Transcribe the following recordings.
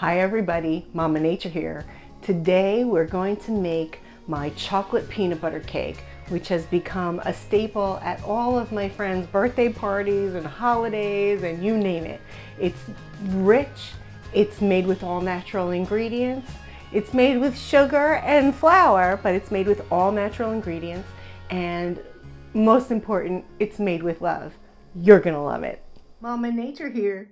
Hi everybody, Mama Nature here. Today we're going to make my chocolate peanut butter cake, which has become a staple at all of my friends' birthday parties and holidays and you name it. It's rich, it's made with all natural ingredients, it's made with sugar and flour, but it's made with all natural ingredients, and most important, it's made with love. You're gonna love it. Mama Nature here.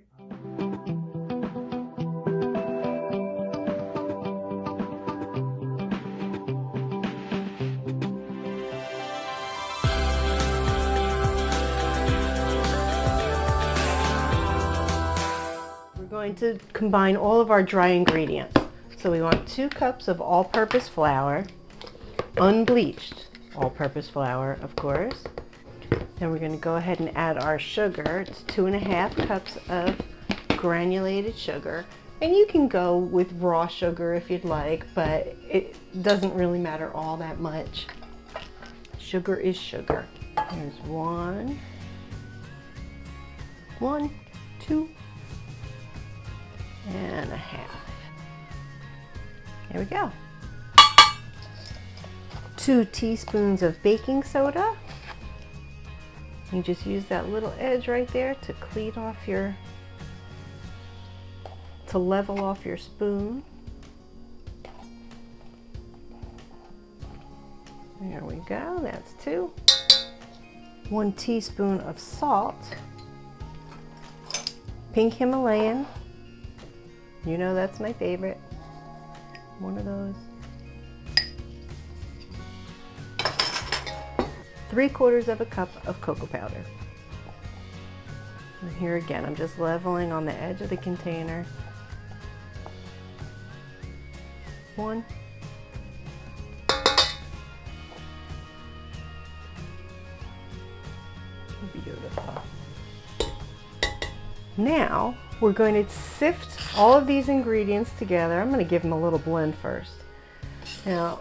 Going to combine all of our dry ingredients. So we want 2 cups of all-purpose flour, unbleached all-purpose flour, of course. Then we're going to go ahead and add our sugar. It's 2.5 cups of granulated sugar. And you can go with raw sugar if you'd like, but it doesn't really matter all that much. Sugar is sugar. Here's 1, 2, and a half. There we go. 2 teaspoons of baking soda. You just use that little edge right there to clean off to level off your spoon. There we go, that's 2. 1 teaspoon of salt. Pink Himalayan. You know that's my favorite. 1 of those. 3/4 cup of cocoa powder. And here again, I'm just leveling on the edge of the container. 1. Beautiful. Now, we're going to sift all of these ingredients together. I'm going to give them a little blend first. Now,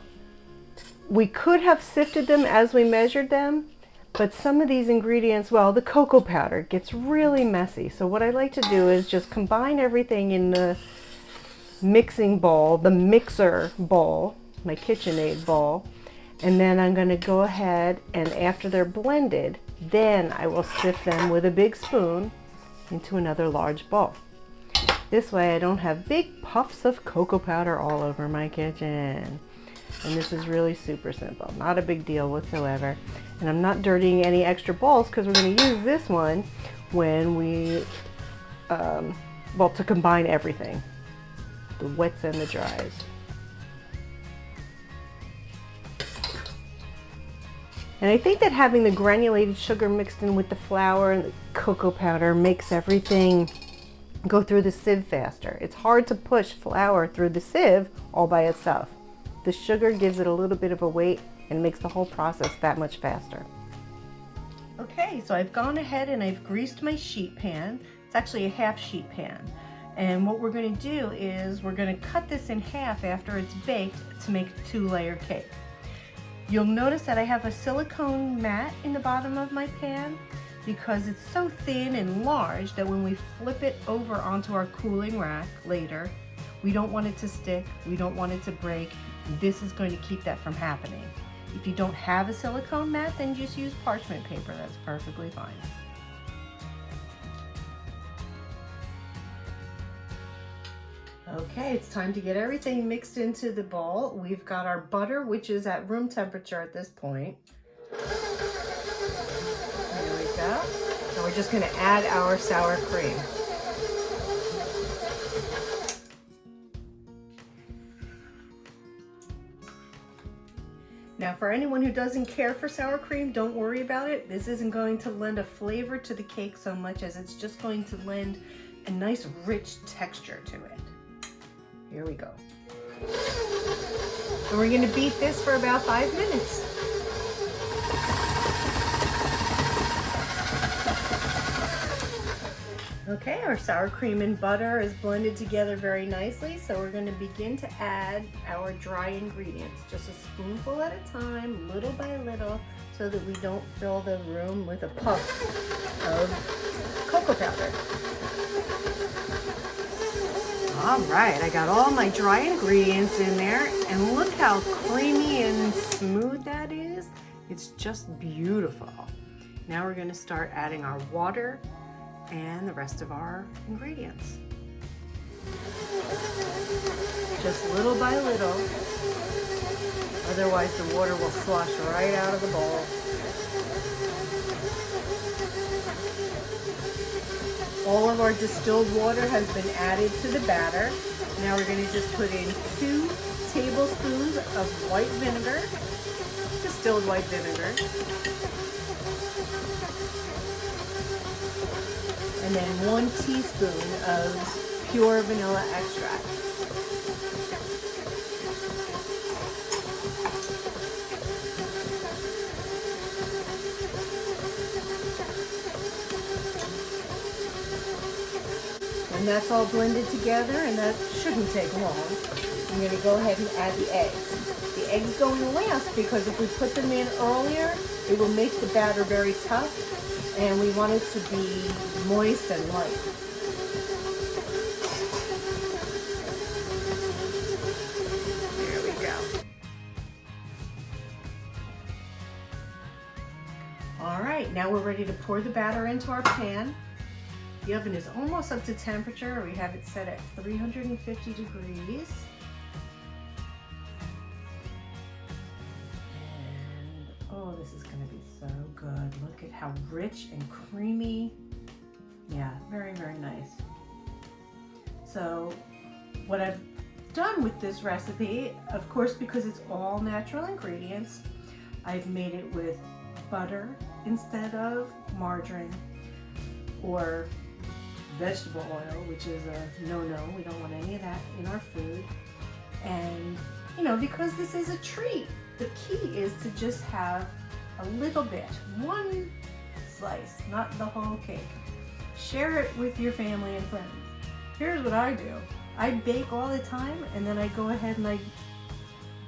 we could have sifted them as we measured them, but some of these ingredients, well, the cocoa powder gets really messy. So what I like to do is just combine everything in the mixing bowl, the mixer bowl, my KitchenAid bowl, and then I'm going to go ahead and after they're blended, then I will sift them with a big spoon into another large bowl. This way I don't have big puffs of cocoa powder all over my kitchen. And this is really super simple, not a big deal whatsoever. And I'm not dirtying any extra bowls because we're going to use this one when we, well, to combine everything, the wets and the dries. And I think that having the granulated sugar mixed in with the flour and the cocoa powder makes everything go through the sieve faster. It's hard to push flour through the sieve all by itself. The sugar gives it a little bit of a weight and makes the whole process that much faster. Okay, so I've gone ahead and I've greased my sheet pan. It's actually a half sheet pan. And what we're going to do is we're going to cut this in half after it's baked to make a 2-layer cake. You'll notice that I have a silicone mat in the bottom of my pan because it's so thin and large that when we flip it over onto our cooling rack later, we don't want it to stick, we don't want it to break. This is going to keep that from happening. If you don't have a silicone mat, then just use parchment paper, that's perfectly fine. Okay, it's time to get everything mixed into the bowl. We've got our butter, which is at room temperature at this point. There we go. And we're just going to add our sour cream. Now, for anyone who doesn't care for sour cream, don't worry about it. This isn't going to lend a flavor to the cake so much as it's just going to lend a nice rich texture to it. Here we go. And we're going to beat this for about 5 minutes. Okay, our sour cream and butter is blended together very nicely, so we're going to begin to add our dry ingredients, just a spoonful at a time, little by little, so that we don't fill the room with a puff of cocoa powder. All right, I got all my dry ingredients in there, and look how creamy and smooth that is. It's just beautiful. Now we're going to start adding our water and the rest of our ingredients. Just little by little, otherwise the water will slosh right out of the bowl. All of our distilled water has been added to the batter. Now we're going to just put in 2 tablespoons of white vinegar, distilled white vinegar, and then 1 teaspoon of pure vanilla extract. And that's all blended together, and that shouldn't take long. I'm going to go ahead and add the eggs. The eggs go in last because if we put them in earlier, it will make the batter very tough, and we want it to be moist and light. There we go. All right, now we're ready to pour the batter into our pan. The oven is almost up to temperature. We have it set at 350 degrees. And oh, this is gonna be so good. Look at how rich and creamy. Yeah, very, very nice. So what I've done with this recipe, of course, because it's all natural ingredients, I've made it with butter instead of margarine, or vegetable oil, which is a no-no. We don't want any of that in our food. And, you know, because this is a treat, the key is to just have a little bit, 1 slice, not the whole cake. Share it with your family and friends. Here's what I do. I bake all the time, and then I go ahead and I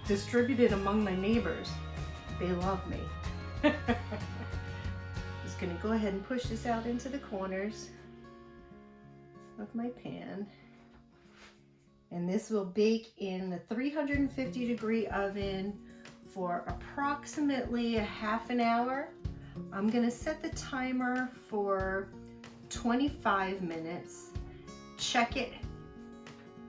distribute it among my neighbors. They love me. Just gonna go ahead and push this out into the corners of my pan, and this will bake in the 350 degree oven for approximately a half an hour. I'm going to set the timer for 25 minutes. Check it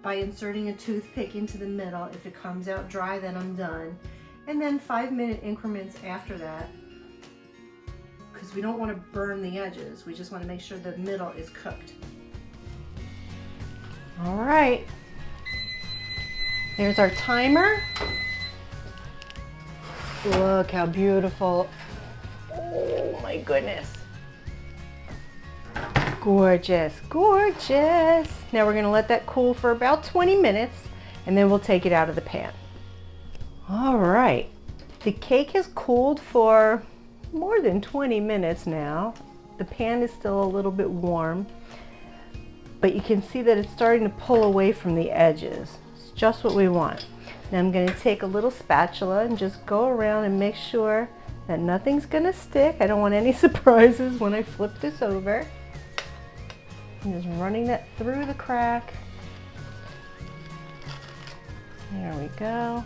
by inserting a toothpick into the middle. If it comes out dry, then I'm done. And then 5-minute increments after that, because we don't want to burn the edges. We just want to make sure the middle is cooked. All right, there's our timer. Look how beautiful. Oh my goodness. Gorgeous, gorgeous. Now we're gonna let that cool for about 20 minutes, and then we'll take it out of the pan. All right, the cake has cooled for more than 20 minutes now. The pan is still a little bit warm, but you can see that it's starting to pull away from the edges. It's just what we want. Now I'm going to take a little spatula and just go around and make sure that nothing's going to stick. I don't want any surprises when I flip this over. I'm just running that through the crack. There we go.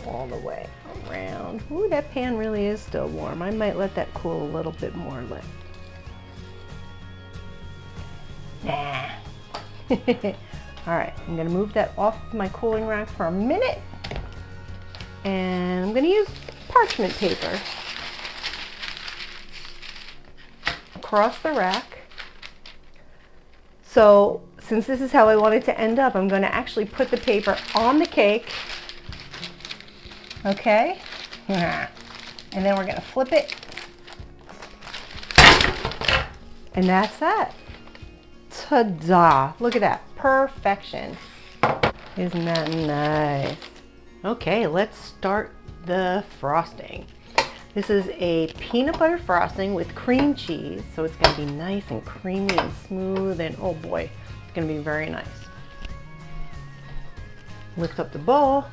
All the way around. Ooh, that pan really is still warm. I might let that cool a little bit more. Nah. All right, I'm gonna move that off my cooling rack for a minute, and I'm gonna use parchment paper across the rack. So since this is how I want it to end up, I'm gonna actually put the paper on the cake, okay? And then we're gonna flip it, and that's that. Ta-da! Look at that, perfection. Isn't that nice? Okay, let's start the frosting. This is a peanut butter frosting with cream cheese, so it's gonna be nice and creamy and smooth, and oh boy, it's gonna be very nice. Lift up the bowl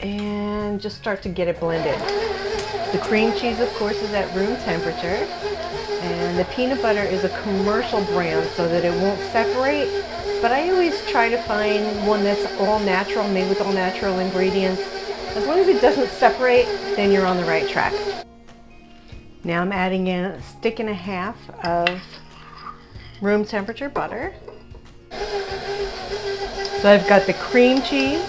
and just start to get it blended. The cream cheese, of course, is at room temperature. And the peanut butter is a commercial brand so that it won't separate. But I always try to find one that's all natural, made with all natural ingredients. As long as it doesn't separate, then you're on the right track. Now I'm adding in a stick and a half of room temperature butter. So I've got the cream cheese,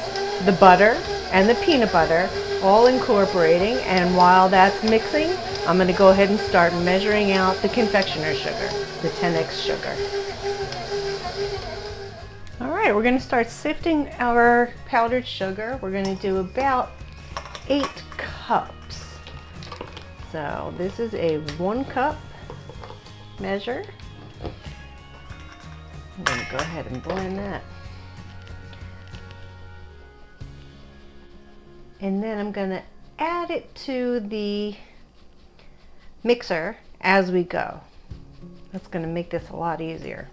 the butter, and the peanut butter all incorporating, and while that's mixing, I'm going to go ahead and start measuring out the confectioner sugar, the 10x sugar. All right, we're going to start sifting our powdered sugar. We're going to do about 8 cups. So this is a 1 cup measure. I'm going to go ahead and blend that. And then I'm going to add it to the mixer as we go. That's going to make this a lot easier.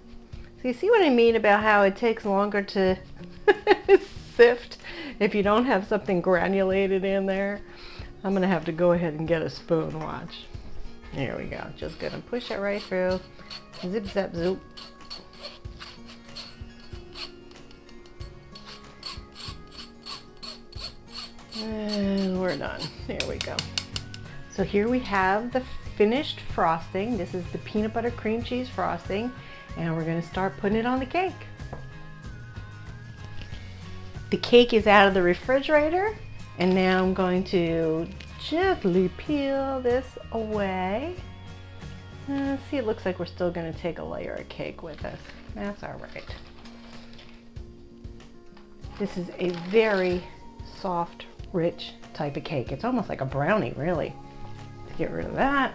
So you see what I mean about how it takes longer to sift if you don't have something granulated in there? I'm going to have to go ahead and get a spoon, watch. There we go. Just going to push it right through. Zip, zap, zoop. And we're done. There we go. So here we have the finished frosting. This is the peanut butter cream cheese frosting, and we're going to start putting it on the cake. The cake is out of the refrigerator, and now I'm going to gently peel this away. See, it looks like we're still going to take a layer of cake with us. That's all right. This is a very soft, rich type of cake. It's almost like a brownie, really. To get rid of that.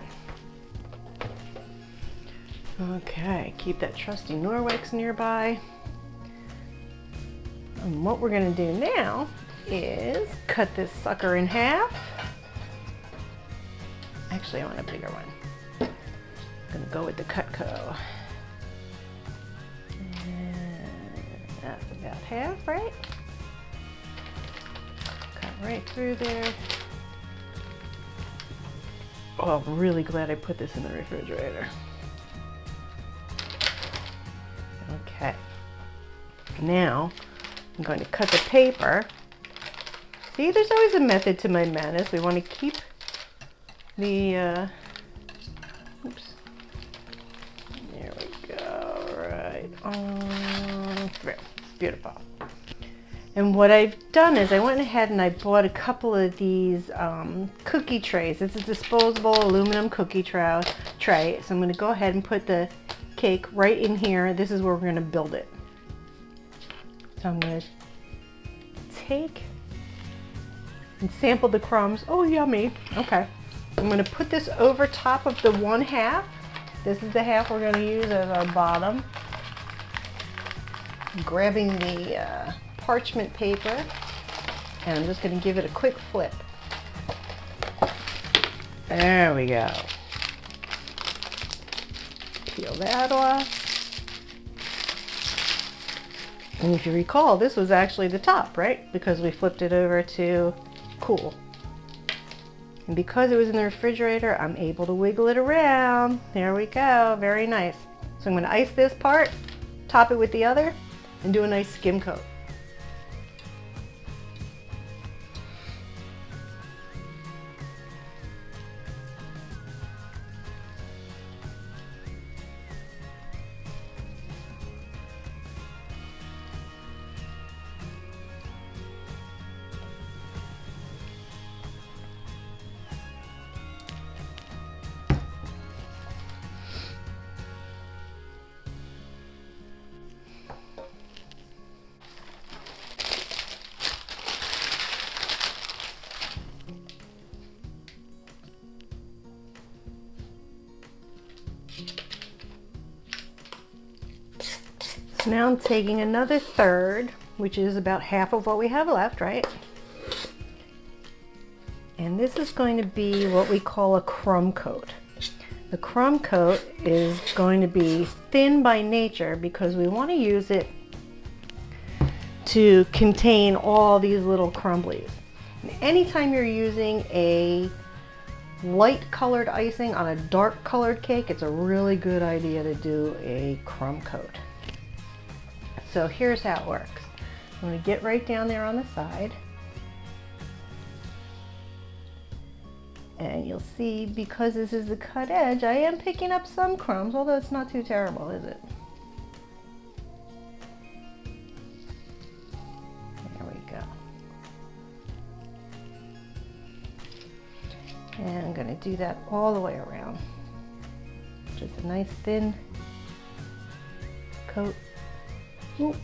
Okay, keep that trusty Norwex nearby. And what we're going to do now is cut this sucker in half. Actually, I want a bigger one. I'm going to go with the Cutco. And that's about half, right? Right through there. Oh, I'm really glad I put this in the refrigerator. Okay. Now, I'm going to cut the paper. See, there's always a method to my madness. We want to keep the, oops. There we go, right on through. Beautiful. And what I've done is I went ahead and I bought a couple of these cookie trays. It's a disposable aluminum cookie tray. So I'm going to go ahead and put the cake right in here. This is where we're going to build it. So I'm going to take and sample the crumbs. Oh, yummy. Okay. I'm going to put this over top of the 1/2. This is the half we're going to use as our bottom. I'm grabbing the parchment paper, and I'm just going to give it a quick flip. There we go. Peel that off. And if you recall, this was actually the top, right? Because we flipped it over to cool. And because it was in the refrigerator, I'm able to wiggle it around. There we go. Very nice. So I'm going to ice this part, top it with the other, and do a nice skim coat. So now I'm taking another third, which is about half of what we have left, right? And this is going to be what we call a crumb coat. The crumb coat is going to be thin by nature because we want to use it to contain all these little crumblies. And anytime you're using a light colored icing on a dark colored cake, it's a really good idea to do a crumb coat. So here's how it works. I'm going to get right down there on the side. And you'll see, because this is the cut edge, I am picking up some crumbs, although it's not too terrible, is it? There we go. And I'm going to do that all the way around. Just a nice thin coat. Ooh.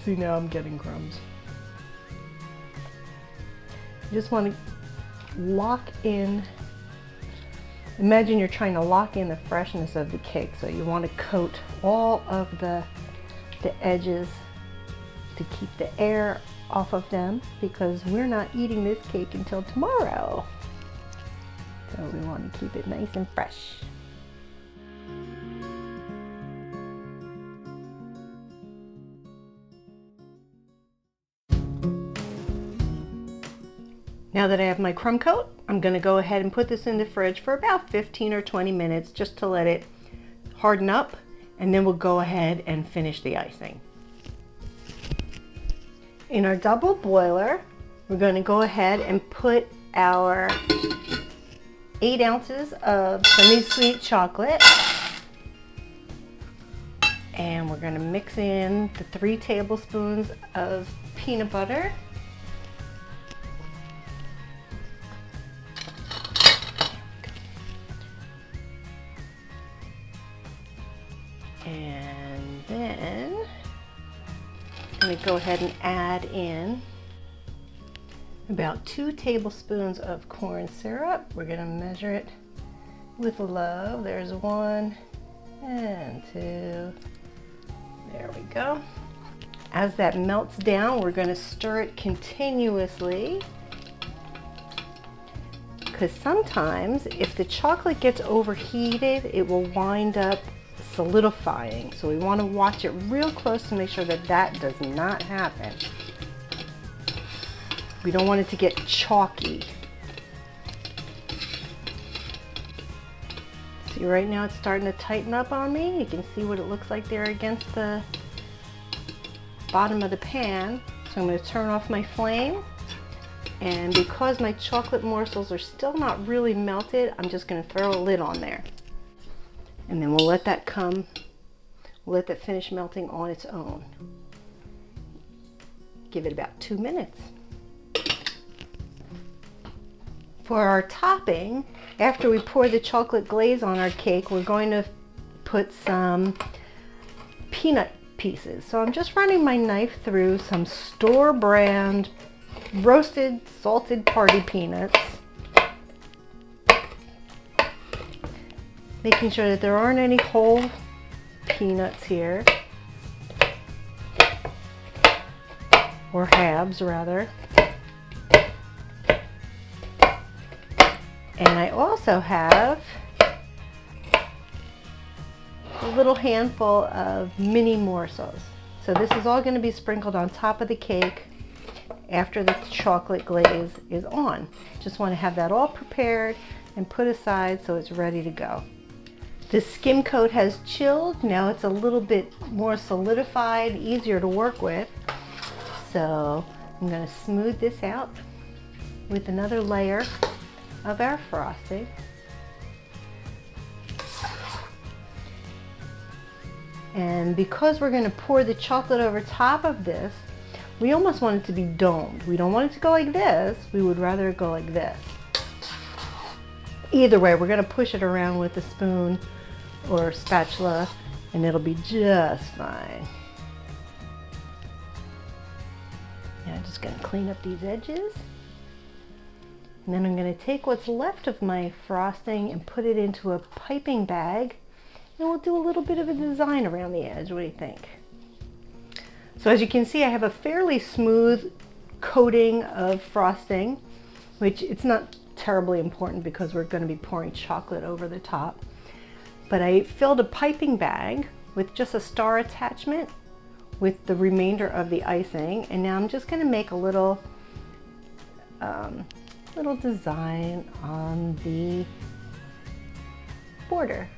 See, now I'm getting crumbs. You just want to lock in. Imagine you're trying to lock in the freshness of the cake. So you want to coat all of the edges to keep the air off of them, because we're not eating this cake until tomorrow. So we want to keep it nice and fresh. Now that I have my crumb coat, I'm going to go ahead and put this in the fridge for about 15 or 20 minutes just to let it harden up, and then we'll go ahead and finish the icing. In our double boiler, we're going to go ahead and put our 8 ounces of semi-sweet chocolate, and we're going to mix in the 3 tablespoons of peanut butter. And then I'm going to go ahead and add in about 2 tablespoons of corn syrup. We're going to measure it with love. There's 1 and 2. There we go. As that melts down, we're going to stir it continuously, because sometimes if the chocolate gets overheated, it will wind up solidifying. So we want to watch it real close to make sure that that does not happen. We don't want it to get chalky. See, right now it's starting to tighten up on me. You can see what it looks like there against the bottom of the pan. So I'm going to turn off my flame. And because my chocolate morsels are still not really melted, I'm just going to throw a lid on there. And then we'll let that finish melting on its own. Give it about 2 minutes. For our topping, after we pour the chocolate glaze on our cake, we're going to put some peanut pieces. So I'm just running my knife through some store brand roasted salted party peanuts, making sure that there aren't any whole peanuts here, or halves rather. And I also have a little handful of mini morsels. So this is all going to be sprinkled on top of the cake after the chocolate glaze is on. Just want to have that all prepared and put aside so it's ready to go. The skim coat has chilled. Now it's a little bit more solidified, easier to work with. So I'm going to smooth this out with another layer of our frosting. And because we're going to pour the chocolate over top of this, we almost want it to be domed. We don't want it to go like this. We would rather it go like this. Either way, we're going to push it around with a spoon or spatula and it'll be just fine. Now I'm just going to clean up these edges. And then I'm going to take what's left of my frosting and put it into a piping bag. And we'll do a little bit of a design around the edge. What do you think? So as you can see, I have a fairly smooth coating of frosting, which it's not terribly important because we're going to be pouring chocolate over the top. But I filled a piping bag with just a star attachment with the remainder of the icing. And now I'm just going to make a little little design on the border.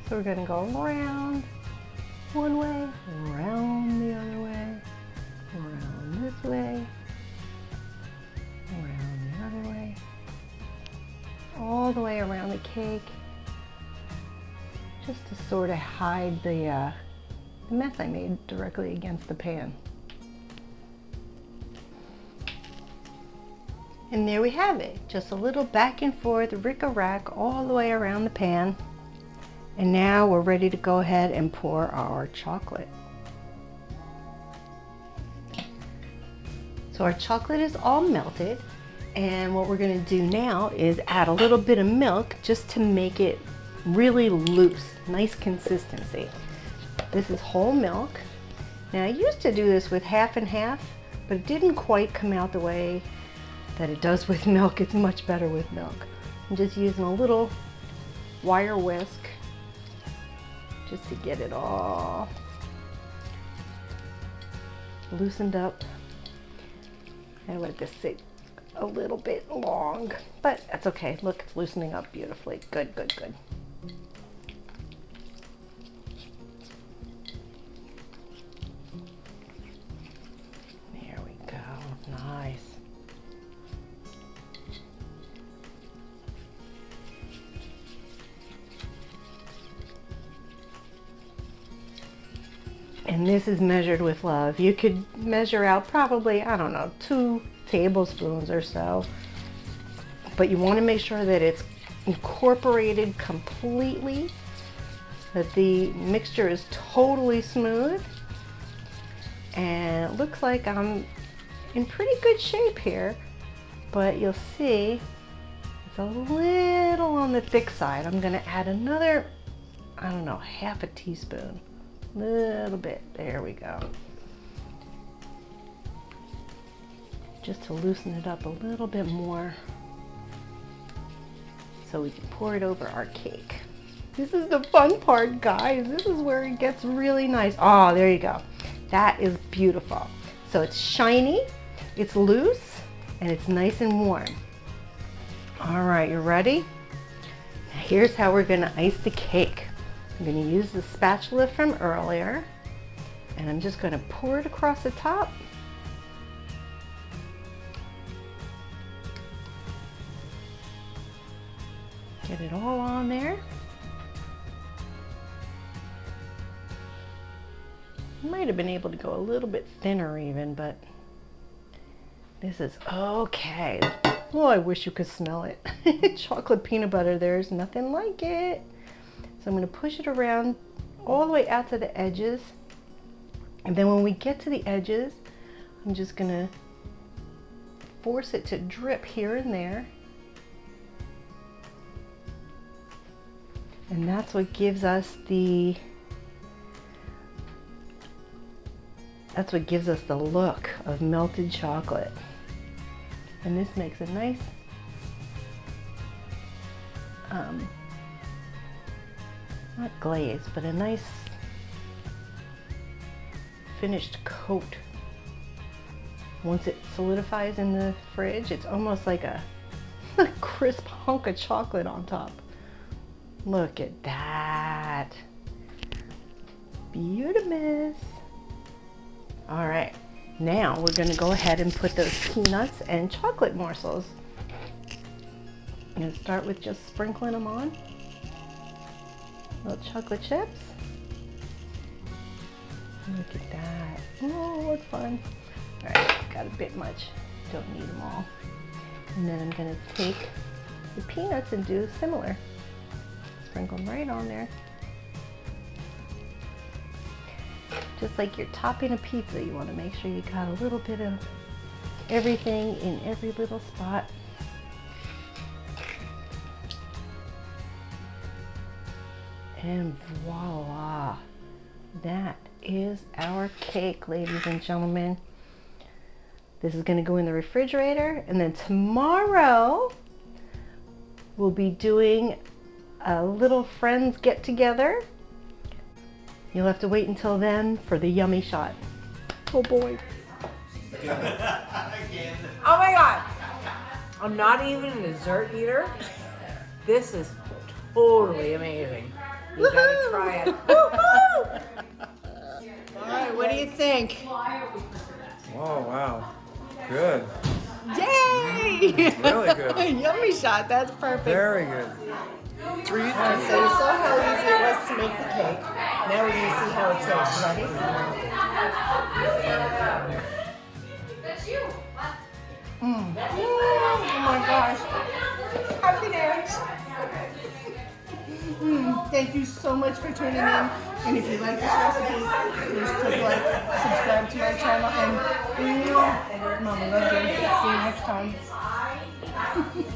So we're going to go around one way, around the other way, around this way, around the other way, all the way around the cake, just to sort of hide the mess I made directly against the pan. And there we have it, just a little back and forth rick-a-rack all the way around the pan. And now we're ready to go ahead and pour our chocolate. So our chocolate is all melted, and what we're going to do now is add a little bit of milk just to make it really loose, nice consistency. This is whole milk. Now I used to do this with half and half, but it didn't quite come out the way that it does with milk. It's much better with milk. I'm just using a little wire whisk just to get it all loosened up. I let this sit a little bit long, but that's okay. Look, it's loosening up beautifully. Good, good, good. There we go, nice. And this is measured with love. You could measure out probably, I don't know, 2 tablespoons or so. But you want to make sure that it's incorporated completely, that the mixture is totally smooth. And it looks like I'm in pretty good shape here, but you'll see it's a little on the thick side. I'm going to add another, I don't know, half a teaspoon. Little bit, there we go. Just to loosen it up a little bit more so we can pour it over our cake. This is the fun part, guys. This is where it gets really nice. Oh, there you go. That is beautiful. So it's shiny, it's loose, and it's nice and warm. All right, you ready? Now here's how we're gonna ice the cake. I'm going to use the spatula from earlier, and I'm just going to pour it across the top. Get it all on there. Might have been able to go a little bit thinner even, but this is okay. Oh, I wish you could smell it. Chocolate peanut butter, there's nothing like it. So I'm going to push it around all the way out to the edges. And then when we get to the edges, I'm just going to force it to drip here and there. And that's what gives us the look of melted chocolate. And this makes a nice not glaze, but a nice finished coat. Once it solidifies in the fridge, it's almost like a crisp hunk of chocolate on top. Look at that. Beautimous. All right, now we're gonna go ahead and put those peanuts and chocolate morsels. I'm gonna start with just sprinkling them on. Little chocolate chips. Look at that. Oh, what fun. All right, got a bit much. Don't need them all. And then I'm gonna take the peanuts and do similar. Sprinkle them right on there. Just like you're topping a pizza, you want to make sure you got a little bit of everything in every little spot. And voila, that is our cake, ladies and gentlemen. This is going to go in the refrigerator, and then tomorrow we'll be doing a little friends get together. You'll have to wait until then for the yummy shot. Oh boy. Oh my God. I'm not even a dessert eater. This is totally amazing. You gotta try it. Woo-hoo! All right, what do you think? Oh, wow. Good. Yay! Really good. Yummy shot. That's perfect. Very good. Treat. So you saw how easy it was to make the cake. Now we're going to see how it tastes. Ready? Oh my gosh. Happy dance. Thank you so much for tuning in. And if you like this recipe, please click like, subscribe to my channel, and Mama love you. See you next time.